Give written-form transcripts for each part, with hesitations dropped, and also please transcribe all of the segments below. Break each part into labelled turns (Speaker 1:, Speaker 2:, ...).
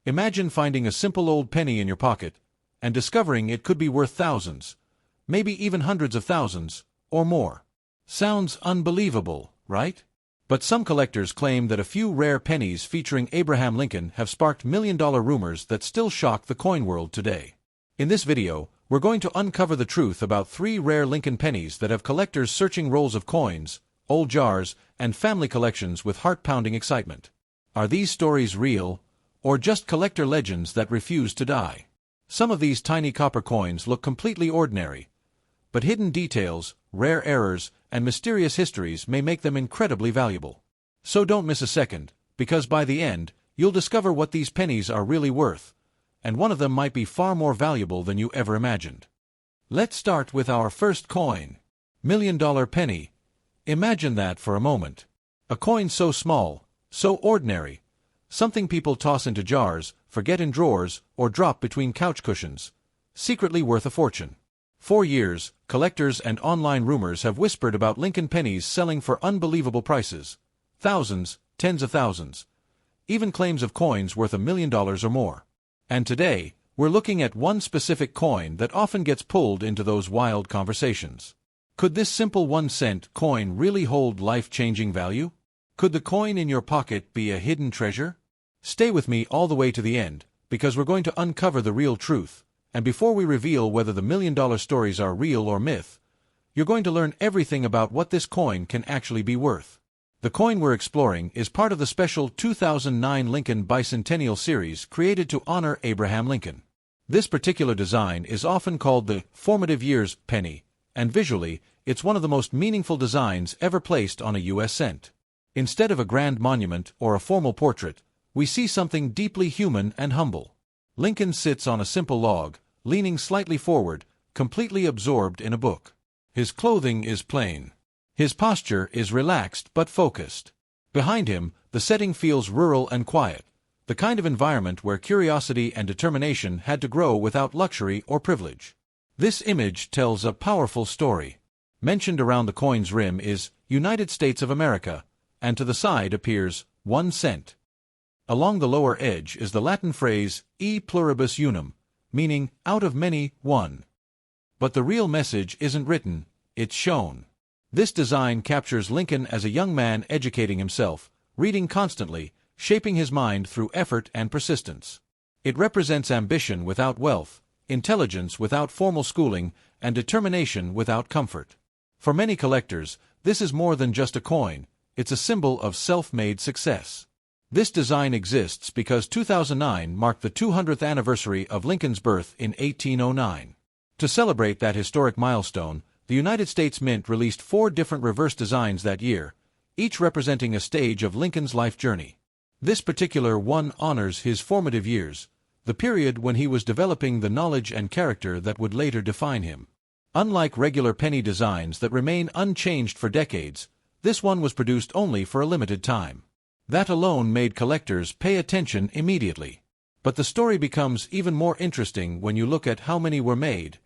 Speaker 1: Imagine finding a simple old penny in your pocket and discovering it could be worth thousands, maybe even hundreds of thousands, or more. Sounds unbelievable, right? But some collectors claim that a few rare pennies featuring Abraham Lincoln have sparked million-dollar rumors that still shock the coin world today. In this video, we're going to uncover the truth about 3 rare Lincoln pennies that have collectors searching rolls of coins, old jars, and family collections with heart-pounding excitement. Are these stories real, or just collector legends that refuse to die? Some of these tiny copper coins look completely ordinary, but hidden details, rare errors, and mysterious histories may make them incredibly valuable. So don't miss a second, because by the end, you'll discover what these pennies are really worth, and one of them might be far more valuable than you ever imagined. Let's start with our first coin. $1,000,000 penny. Imagine that for a moment. A coin so small, so ordinary, something people toss into jars, forget in drawers, or drop between couch cushions, secretly worth a fortune. For years, collectors and online rumors have whispered about Lincoln pennies selling for unbelievable prices. Thousands, tens of thousands. Even claims of coins worth $1 million or more. And today, we're looking at one specific coin that often gets pulled into those wild conversations. Could this simple 1-cent coin really hold life-changing value? Could the coin in your pocket be a hidden treasure? Stay with me all the way to the end, because we're going to uncover the real truth. And before we reveal whether the $1 million stories are real or myth, you're going to learn everything about what this coin can actually be worth. The coin we're exploring is part of the special 2009 Lincoln Bicentennial Series created to honor Abraham Lincoln. This particular design is often called the formative years penny, and visually, it's one of the most meaningful designs ever placed on a U.S. cent. Instead of a grand monument or a formal portrait, we see something deeply human and humble. Lincoln sits on a simple log, leaning slightly forward, completely absorbed in a book. His clothing is plain. His posture is relaxed but focused. Behind him, the setting feels rural and quiet, the kind of environment where curiosity and determination had to grow without luxury or privilege. This image tells a powerful story. Mentioned around the coin's rim is United States of America, and to the side appears 1 cent. Along the lower edge is the Latin phrase e pluribus unum, meaning out of many, one. But the real message isn't written, it's shown. This design captures Lincoln as a young man educating himself, reading constantly, shaping his mind through effort and persistence. It represents ambition without wealth, intelligence without formal schooling, and determination without comfort. For many collectors, this is more than just a coin, it's a symbol of self-made success. This design exists because 2009 marked the 200th anniversary of Lincoln's birth in 1809. To celebrate that historic milestone, the United States Mint released 4 different reverse designs that year, each representing a stage of Lincoln's life journey. This particular one honors his formative years, the period when he was developing the knowledge and character that would later define him. Unlike regular penny designs that remain unchanged for decades, this one was produced only for a limited time. That alone made collectors pay attention immediately. But the story becomes even more interesting when you look at how many were made,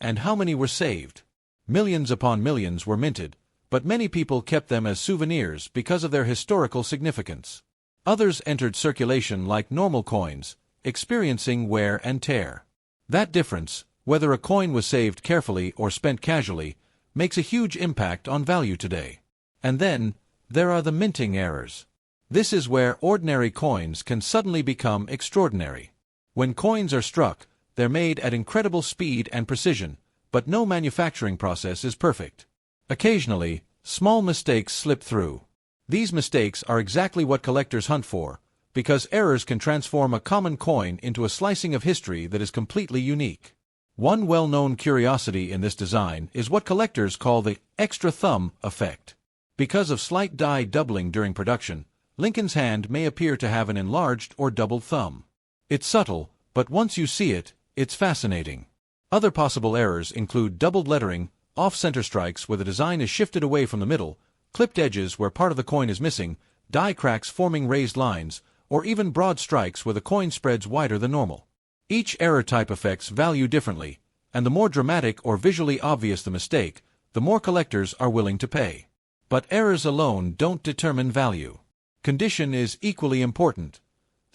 Speaker 1: and how many were saved. Millions upon millions were minted, but many people kept them as souvenirs because of their historical significance. Others entered circulation like normal coins, experiencing wear and tear. That difference, whether a coin was saved carefully or spent casually, makes a huge impact on value today. And then, there are the minting errors. This is where ordinary coins can suddenly become extraordinary. When coins are struck, they're made at incredible speed and precision, but no manufacturing process is perfect. Occasionally, small mistakes slip through. These mistakes are exactly what collectors hunt for, because errors can transform a common coin into a slicing of history that is completely unique. One well-known curiosity in this design is what collectors call the extra thumb effect. Because of slight die doubling during production, Lincoln's hand may appear to have an enlarged or doubled thumb. It's subtle, but once you see it, it's fascinating. Other possible errors include doubled lettering, off-center strikes where the design is shifted away from the middle, clipped edges where part of the coin is missing, die cracks forming raised lines, or even broad strikes where the coin spreads wider than normal. Each error type affects value differently, and the more dramatic or visually obvious the mistake, the more collectors are willing to pay. But errors alone don't determine value. Condition is equally important.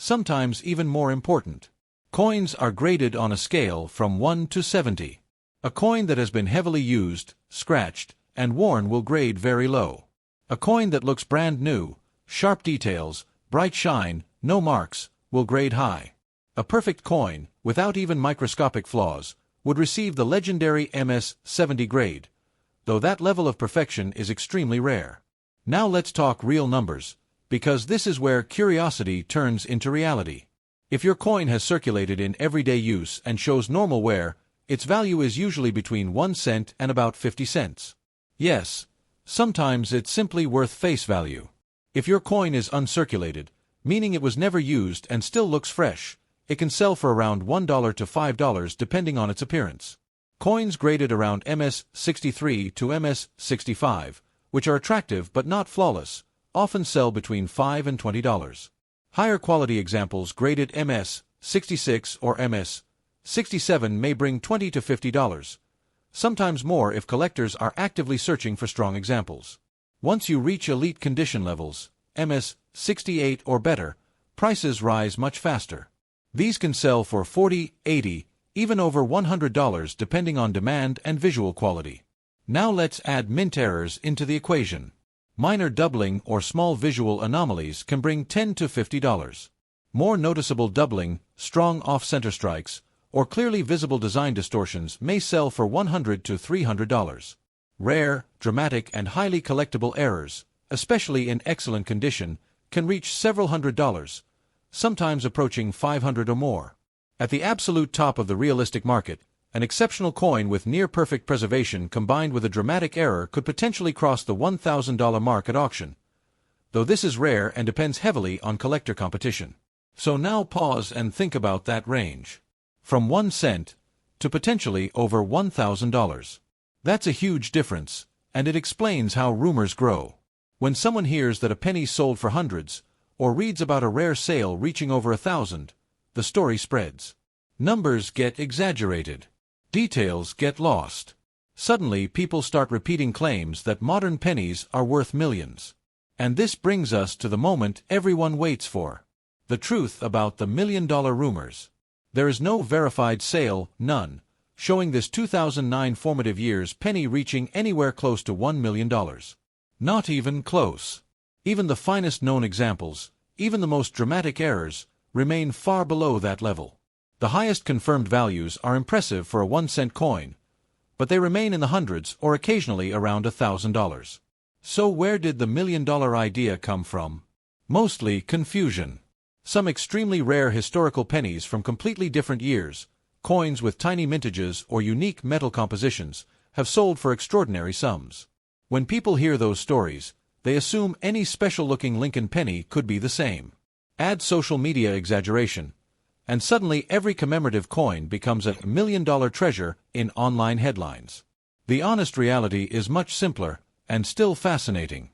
Speaker 1: sometimes even more important. Coins are graded on a scale from 1 to 70. A coin that has been heavily used, scratched, and worn will grade very low. A coin that looks brand new, sharp details, bright shine, no marks, will grade high. A perfect coin, without even microscopic flaws, would receive the legendary MS-70 grade, though that level of perfection is extremely rare. Now let's talk real numbers, because this is where curiosity turns into reality. If your coin has circulated in everyday use and shows normal wear, its value is usually between 1 cent and about 50 cents. Yes, sometimes it's simply worth face value. If your coin is uncirculated, meaning it was never used and still looks fresh, it can sell for around $1 to $5 depending on its appearance. Coins graded around MS-63 to MS-65, which are attractive but not flawless, often sell between $5 and $20. Higher quality examples graded MS-66 or MS-67 may bring $20 to $50, sometimes more if collectors are actively searching for strong examples. Once you reach elite condition levels, MS-68 or better, prices rise much faster. These can sell for $40, $80, even over $100 depending on demand and visual quality. Now let's add mint errors into the equation. Minor doubling or small visual anomalies can bring $10 to $50. More noticeable doubling, strong off-center strikes, or clearly visible design distortions may sell for $100 to $300. Rare, dramatic, and highly collectible errors, especially in excellent condition, can reach several $100s, sometimes approaching $500 or more. At the absolute top of the realistic market, an exceptional coin with near-perfect preservation combined with a dramatic error could potentially cross the $1,000 mark at auction, though this is rare and depends heavily on collector competition. So now pause and think about that range. From 1 cent to potentially over $1,000. That's a huge difference, and it explains how rumors grow. When someone hears that a penny sold for hundreds, or reads about a rare sale reaching over 1,000, the story spreads. Numbers get exaggerated. Details get lost. Suddenly, people start repeating claims that modern pennies are worth millions. And this brings us to the moment everyone waits for. The truth about the million-dollar rumors. There is no verified sale, none, showing this 2009 formative year's penny reaching anywhere close to $1 million. Not even close. Even the finest known examples, even the most dramatic errors, remain far below that level. The highest confirmed values are impressive for a 1-cent coin, but they remain in the hundreds or occasionally around $1,000. So where did the million-dollar idea come from? Mostly confusion. Some extremely rare historical pennies from completely different years, coins with tiny mintages or unique metal compositions, have sold for extraordinary sums. When people hear those stories, they assume any special-looking Lincoln penny could be the same. Add social media exaggeration, and suddenly every commemorative coin becomes a million-dollar treasure in online headlines. The honest reality is much simpler, and still fascinating.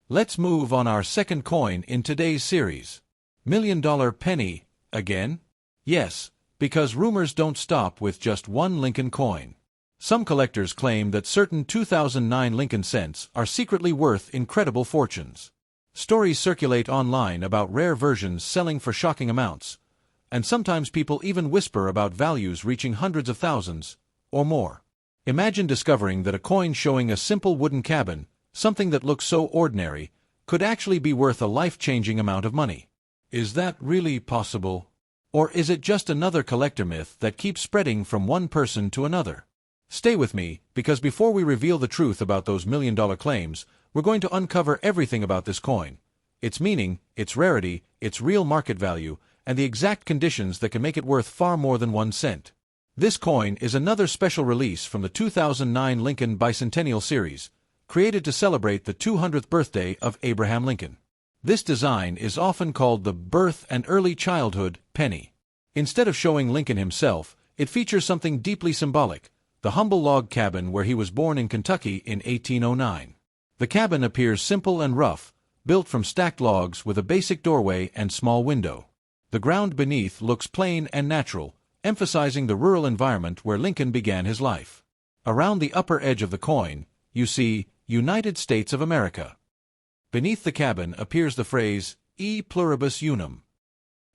Speaker 1: Let's move on our second coin in today's series. Million-dollar penny, again? Yes, because rumors don't stop with just one Lincoln coin. Some collectors claim that certain 2009 Lincoln cents are secretly worth incredible fortunes. Stories circulate online about rare versions selling for shocking amounts, and sometimes people even whisper about values reaching hundreds of thousands, or more. Imagine discovering that a coin showing a simple wooden cabin, something that looks so ordinary, could actually be worth a life-changing amount of money. Is that really possible? Or is it just another collector myth that keeps spreading from one person to another? Stay with me, because before we reveal the truth about those million-dollar claims, we're going to uncover everything about this coin, its meaning, its rarity, its real market value, and the exact conditions that can make it worth far more than 1 cent. This coin is another special release from the 2009 Lincoln Bicentennial Series, created to celebrate the 200th birthday of Abraham Lincoln. This design is often called the birth and early childhood penny. Instead of showing Lincoln himself, it features something deeply symbolic, the humble log cabin where he was born in Kentucky in 1809. The cabin appears simple and rough, built from stacked logs with a basic doorway and small window. The ground beneath looks plain and natural, emphasizing the rural environment where Lincoln began his life. Around the upper edge of the coin, you see United States of America. Beneath the cabin appears the phrase, E pluribus unum.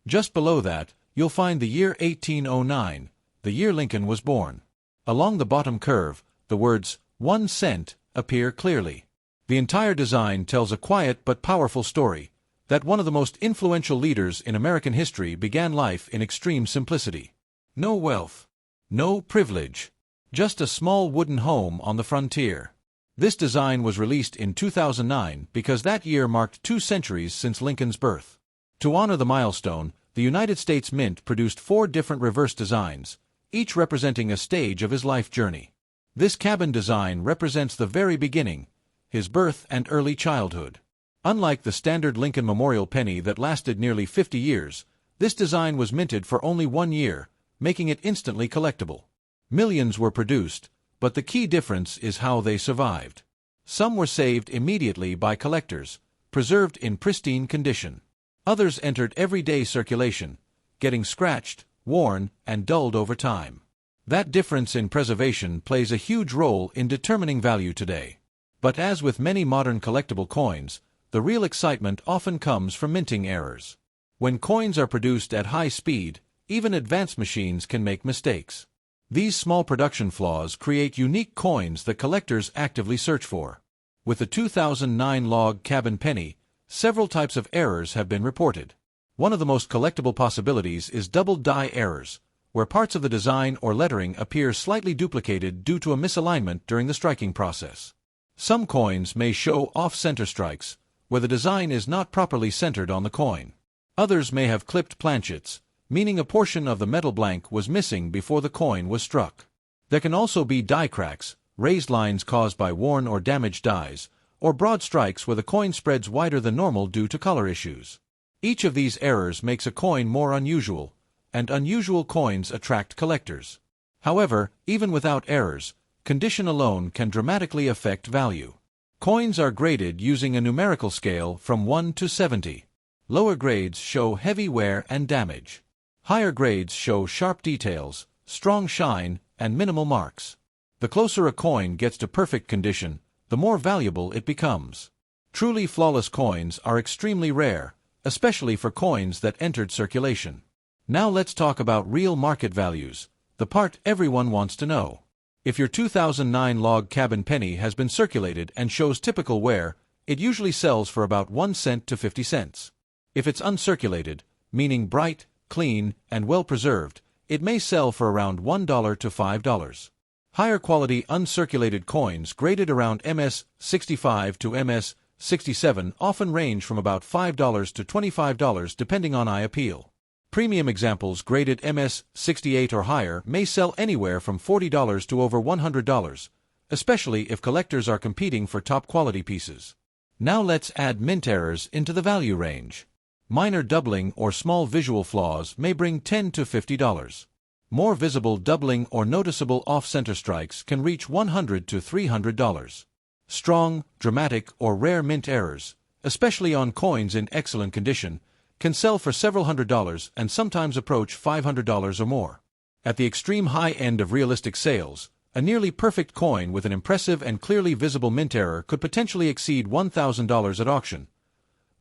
Speaker 1: Just below that, you'll find the year 1809, the year Lincoln was born. Along the bottom curve, the words 1 cent appear clearly. The entire design tells a quiet but powerful story, that one of the most influential leaders in American history began life in extreme simplicity. No wealth, no privilege, just a small wooden home on the frontier. This design was released in 2009 because that year marked 2 centuries since Lincoln's birth. To honor the milestone, the United States Mint produced 4 different reverse designs, each representing a stage of his life journey. This cabin design represents the very beginning, his birth and early childhood. Unlike the standard Lincoln Memorial penny that lasted nearly 50 years, this design was minted for only 1 year, making it instantly collectible. Millions were produced, but the key difference is how they survived. Some were saved immediately by collectors, preserved in pristine condition. Others entered everyday circulation, getting scratched, worn, and dulled over time. That difference in preservation plays a huge role in determining value today. But as with many modern collectible coins, the real excitement often comes from minting errors. When coins are produced at high speed, even advanced machines can make mistakes. These small production flaws create unique coins that collectors actively search for. With the 2009 log cabin penny, several types of errors have been reported. One of the most collectible possibilities is double die errors, where parts of the design or lettering appear slightly duplicated due to a misalignment during the striking process. Some coins may show off-center strikes, where the design is not properly centered on the coin. Others may have clipped planchets, meaning a portion of the metal blank was missing before the coin was struck. There can also be die cracks, raised lines caused by worn or damaged dies, or broad strikes where the coin spreads wider than normal due to color issues. Each of these errors makes a coin more unusual, and unusual coins attract collectors. However, even without errors, condition alone can dramatically affect value. Coins are graded using a numerical scale from 1 to 70. Lower grades show heavy wear and damage. Higher grades show sharp details, strong shine, and minimal marks. The closer a coin gets to perfect condition, the more valuable it becomes. Truly flawless coins are extremely rare, especially for coins that entered circulation. Now let's talk about real market values, the part everyone wants to know. If your 2009 log cabin penny has been circulated and shows typical wear, it usually sells for about 1 cent to 50 cents. If it's uncirculated, meaning bright, clean, and well-preserved, it may sell for around $1 to $5. Higher quality uncirculated coins graded around MS 65 to MS 67 often range from about $5 to $25 depending on eye appeal. Premium examples graded MS 68 or higher may sell anywhere from $40 to over $100, especially if collectors are competing for top-quality pieces. Now let's add mint errors into the value range. Minor doubling or small visual flaws may bring $10 to $50. More visible doubling or noticeable off-center strikes can reach $100 to $300. Strong, dramatic, or rare mint errors, especially on coins in excellent condition, can sell for several $100s and sometimes approach $500 or more. At the extreme high end of realistic sales, a nearly perfect coin with an impressive and clearly visible mint error could potentially exceed $1,000 at auction,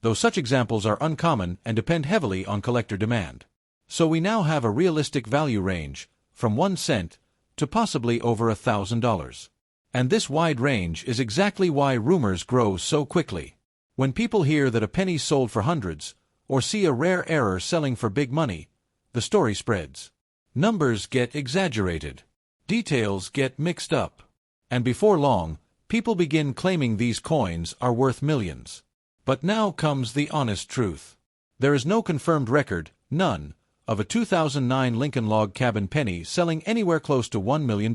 Speaker 1: though such examples are uncommon and depend heavily on collector demand. So we now have a realistic value range, from 1 cent to possibly over $1,000. And this wide range is exactly why rumors grow so quickly. When people hear that a penny sold for hundreds, or see a rare error selling for big money, the story spreads. Numbers get exaggerated. Details get mixed up. And before long, people begin claiming these coins are worth millions. But now comes the honest truth. There is no confirmed record, none, of a 2009 Lincoln log cabin penny selling anywhere close to $1 million.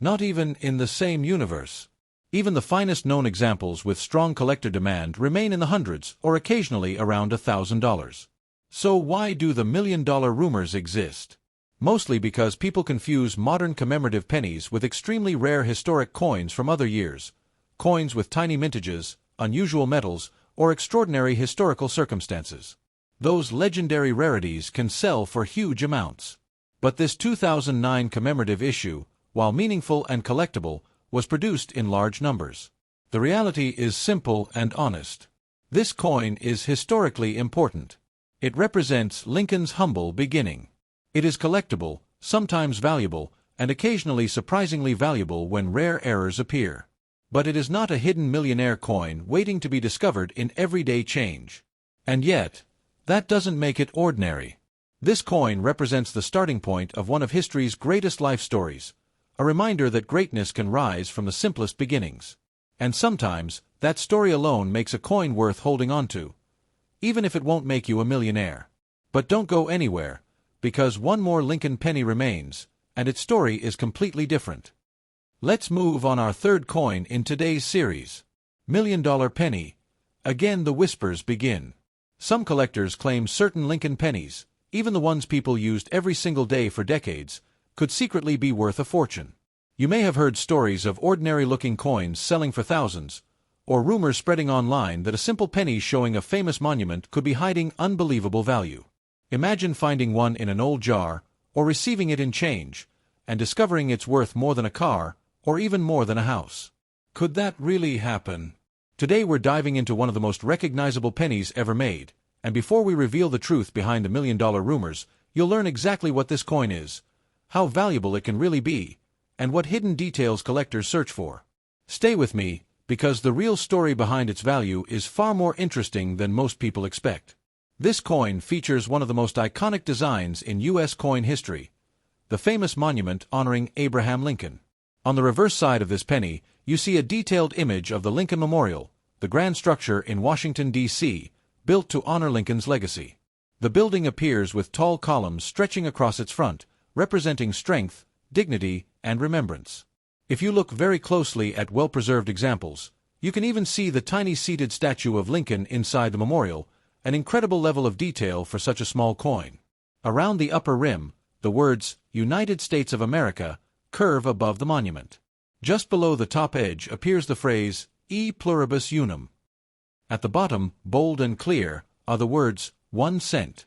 Speaker 1: Not even in the same universe. Even the finest known examples with strong collector demand remain in the hundreds or occasionally around $1,000. So why do the million-dollar rumors exist? Mostly because people confuse modern commemorative pennies with extremely rare historic coins from other years, coins with tiny mintages, unusual metals, or extraordinary historical circumstances. Those legendary rarities can sell for huge amounts. But this 2009 commemorative issue, while meaningful and collectible, was produced in large numbers. The reality is simple and honest. This coin is historically important. It represents Lincoln's humble beginning. It is collectible, sometimes valuable, and occasionally surprisingly valuable when rare errors appear. But it is not a hidden millionaire coin waiting to be discovered in everyday change. And yet, that doesn't make it ordinary. This coin represents the starting point of one of history's greatest life stories, a reminder that greatness can rise from the simplest beginnings. And sometimes, that story alone makes a coin worth holding on to, even if it won't make you a millionaire. But don't go anywhere, because one more Lincoln penny remains, and its story is completely different. Let's move on our third coin in today's series. $1 Million Penny. Again the whispers begin. Some collectors claim certain Lincoln pennies, even the ones people used every single day for decades, could secretly be worth a fortune. You may have heard stories of ordinary-looking coins selling for thousands, or rumors spreading online that a simple penny showing a famous monument could be hiding unbelievable value. Imagine finding one in an old jar, or receiving it in change, and discovering it's worth more than a car, or even more than a house. Could that really happen? Today we're diving into one of the most recognizable pennies ever made, and before we reveal the truth behind the $1 million rumors, you'll learn exactly what this coin is, how valuable it can really be, and what hidden details collectors search for. Stay with me, because the real story behind its value is far more interesting than most people expect. This coin features one of the most iconic designs in U.S. coin history, the famous monument honoring Abraham Lincoln. On the reverse side of this penny, you see a detailed image of the Lincoln Memorial, the grand structure in Washington, D.C., built to honor Lincoln's legacy. The building appears with tall columns stretching across its front, representing strength, dignity, and remembrance. If you look very closely at well-preserved examples, you can even see the tiny seated statue of Lincoln inside the memorial, an incredible level of detail for such a small coin. Around the upper rim, the words, United States of America, curve above the monument. Just below the top edge appears the phrase, E pluribus unum. At the bottom, bold and clear, are the words, 1 cent.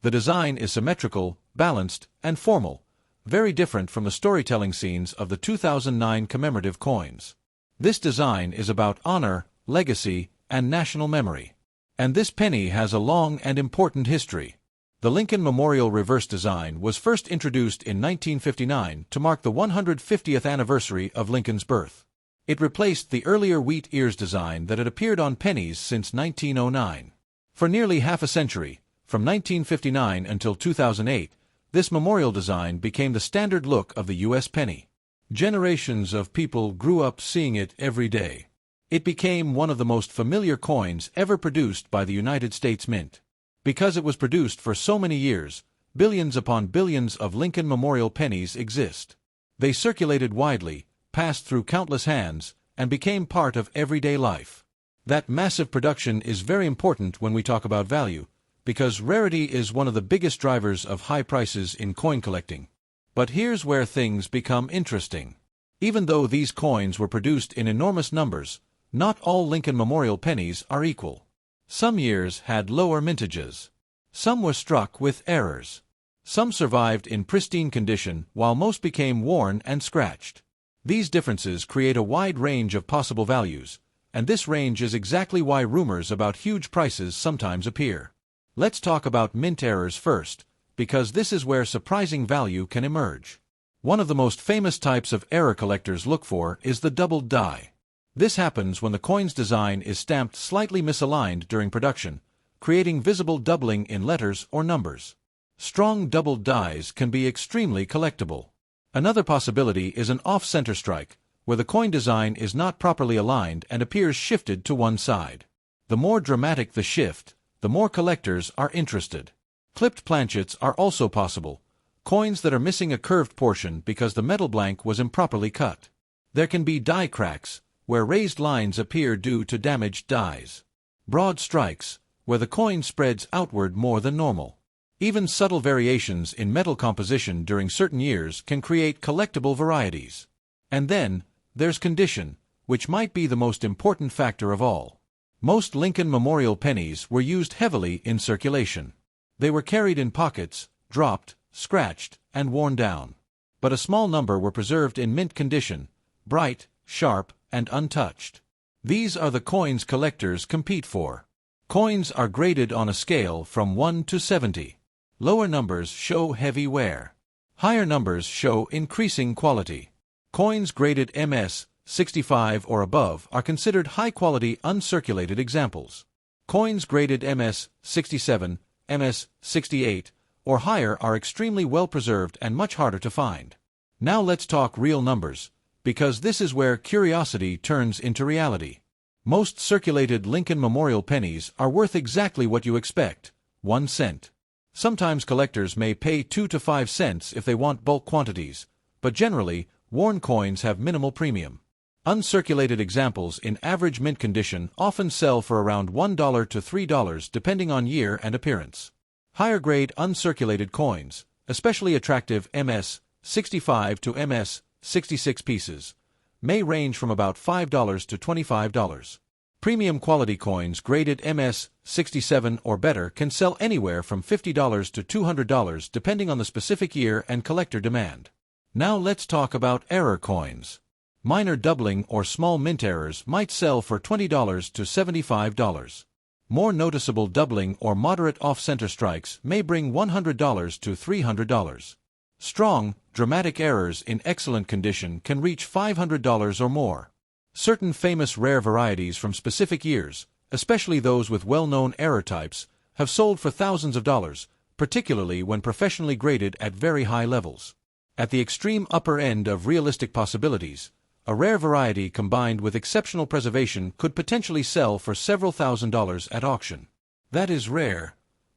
Speaker 1: The design is symmetrical, balanced, and formal, very different from the storytelling scenes of the 2009 commemorative coins. This design is about honor, legacy, and national memory. And this penny has a long and important history. The Lincoln Memorial reverse design was first introduced in 1959 to mark the 150th anniversary of Lincoln's birth. It replaced the earlier wheat ears design that had appeared on pennies since 1909. For nearly half a century, from 1959 until 2008, this memorial design became the standard look of the U.S. penny. Generations of people grew up seeing it every day. It became one of the most familiar coins ever produced by the United States Mint. Because it was produced for so many years, billions upon billions of Lincoln Memorial pennies exist. They circulated widely, passed through countless hands, and became part of everyday life. That massive production is very important when we talk about value, because rarity is one of the biggest drivers of high prices in coin collecting. But here's where things become interesting. Even though these coins were produced in enormous numbers, not all Lincoln Memorial pennies are equal. Some years had lower mintages. Some were struck with errors. Some survived in pristine condition, while most became worn and scratched. These differences create a wide range of possible values, and this range is exactly why rumors about huge prices sometimes appear. Let's talk about mint errors first, because this is where surprising value can emerge. One of the most famous types of error collectors look for is the doubled die. This happens when the coin's design is stamped slightly misaligned during production, creating visible doubling in letters or numbers. Strong doubled dies can be extremely collectible. Another possibility is an off-center strike, where the coin design is not properly aligned and appears shifted to one side. The more dramatic the shift, the more collectors are interested. Clipped planchets are also possible, coins that are missing a curved portion because the metal blank was improperly cut. There can be die cracks, where raised lines appear due to damaged dies. Broad strikes, where the coin spreads outward more than normal. Even subtle variations in metal composition during certain years can create collectible varieties. And then, there's condition, which might be the most important factor of all. Most Lincoln Memorial pennies were used heavily in circulation. They were carried in pockets, dropped, scratched, and worn down. But a small number were preserved in mint condition, bright, sharp, and untouched. These are the coins collectors compete for. Coins are graded on a scale from 1 to 70. Lower numbers show heavy wear. Higher numbers show increasing quality. Coins graded MS 65 or above are considered high-quality uncirculated examples. Coins graded MS 67, MS 68, or higher are extremely well-preserved and much harder to find. Now let's talk real numbers, because this is where curiosity turns into reality. Most circulated Lincoln Memorial pennies are worth exactly what you expect, 1 cent. Sometimes collectors may pay 2 to 5 cents if they want bulk quantities, but generally, worn coins have minimal premium. Uncirculated examples in average mint condition often sell for around $1 to $3 depending on year and appearance. Higher-grade uncirculated coins, especially attractive MS 65 to MS 66 pieces, may range from about $5 to $25. Premium quality coins graded MS 67 or better can sell anywhere from $50 to $200 depending on the specific year and collector demand. Now let's talk about error coins. Minor doubling or small mint errors might sell for $20 to $75. More noticeable doubling or moderate off-center strikes may bring $100 to $300. Strong, dramatic errors in excellent condition can reach $500 or more. Certain famous rare varieties from specific years, especially those with well-known error types, have sold for thousands of dollars, particularly when professionally graded at very high levels. At the extreme upper end of realistic possibilities, a rare variety combined with exceptional preservation could potentially sell for several $1,000s at auction. That is rare,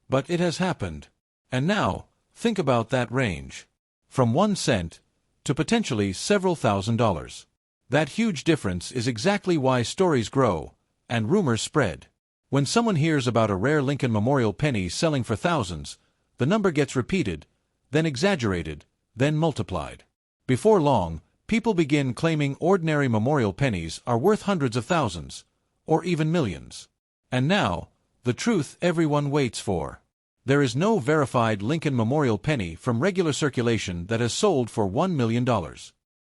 Speaker 1: but it has happened. And now, think about that range. From 1 cent to potentially several $1,000s. That huge difference is exactly why stories grow and rumors spread. When someone hears about a rare Lincoln Memorial penny selling for thousands, the number gets repeated, then exaggerated, then multiplied. Before long, people begin claiming ordinary memorial pennies are worth hundreds of thousands, or even millions. And now, the truth everyone waits for. There is no verified Lincoln Memorial penny from regular circulation that has sold for $1 million.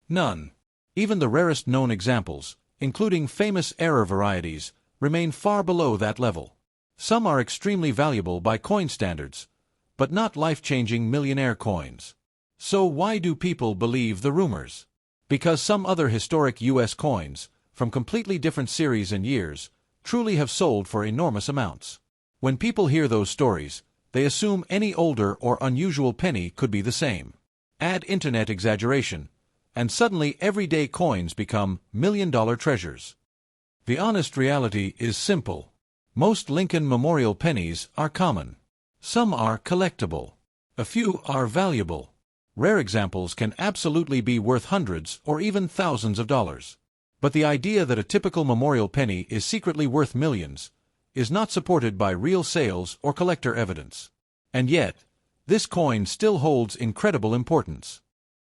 Speaker 1: None. Even the rarest known examples, including famous error varieties, remain far below that level. Some are extremely valuable by coin standards, but not life-changing millionaire coins. So why do people believe the rumors? Because some other historic U.S. coins, from completely different series and years, truly have sold for enormous amounts. When people hear those stories, they assume any older or unusual penny could be the same. Add internet exaggeration, and suddenly everyday coins become million-dollar treasures. The honest reality is simple. Most Lincoln Memorial pennies are common. Some are collectible. A few are valuable. Rare examples can absolutely be worth hundreds or even thousands of dollars. But the idea that a typical memorial penny is secretly worth millions is not supported by real sales or collector evidence. And yet, this coin still holds incredible importance.